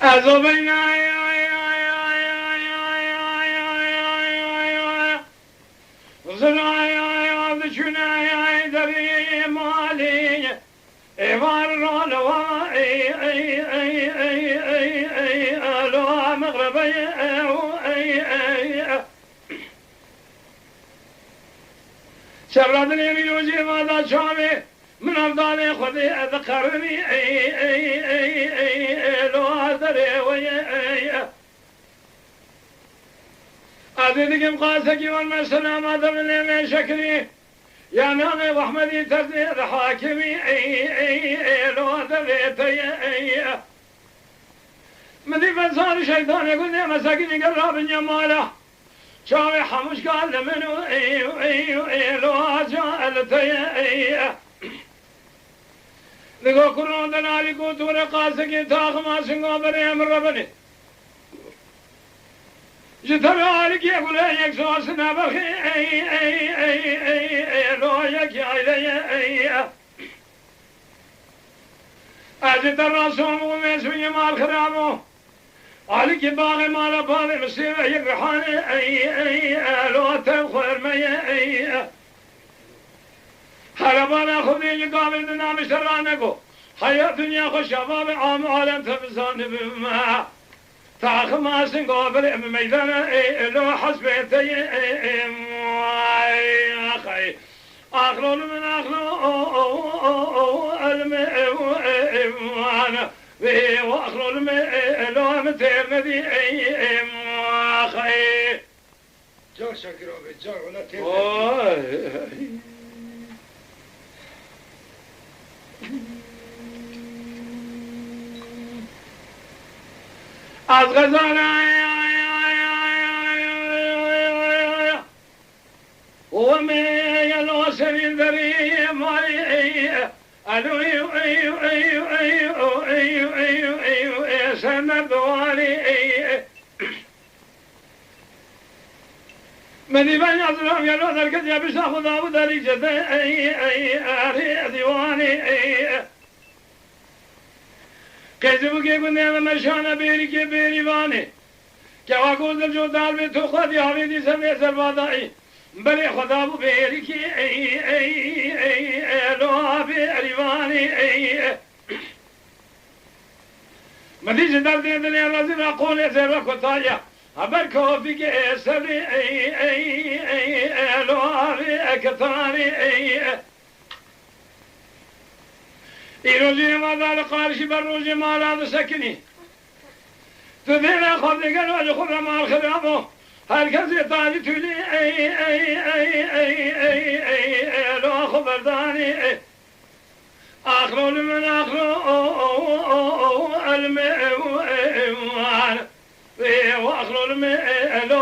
أزبينا زرايا بشنا دري مالي إمار لوا لوا مغربي شردني بيوجي ماذا شامي من أفضل خذي أذكرني لوا دري ويا أذيك مقاسك والمسلم هذا من شكري يا نامي وأحمدي تزيد حاكمي لو ذبيتي مدي فزار شيطان يقول لي مساكين قرب الجمالة شاوي حمش قال منو لو جالتي لقو كرون دنالي قوتور قاسك تاخ ما سنقو بريم ربني جتر عليك يقول لك سوسنا بخي لو يك علي أجد الرسول ومسوي مال خرامو عليك باغي مال باغي مسير يقرحاني لو تخير مي هربانا خذي قابل دنا مشرانكو حياة دنيا خوش شباب عام عالم تفزان بما تاخ ما سنقابل ميدان لو حسبتي اخي اخلو من اخلو الموانا واخلو لو متير ندي اخي جا شكرا بجا ولا تير از غزانا ومن يلو سرين ذري مالي ألو سند والي من يبان يظلم يلو ذلك يبس خذا وذلك جدي ديواني كذب के गुने में मशाना बेरी के बेरी वाने क्या वाकुल जो दाल में तो खुद यावी दी समय सरवादाई बड़े खुदा वो बेरी की लो आबे अरिवानी मदी जिंदा दे दे राज़ी राकोले से रखताया अबर कोफी के सरी लो आबे अकतारी إيروزي ما ذا قارش بروزي ما لا سكني تذينا خذ قالوا خذ ما الخرابو هالكذي طالي تولي لو خبرداني آخرون من آخرون المعوان وآخرون من لو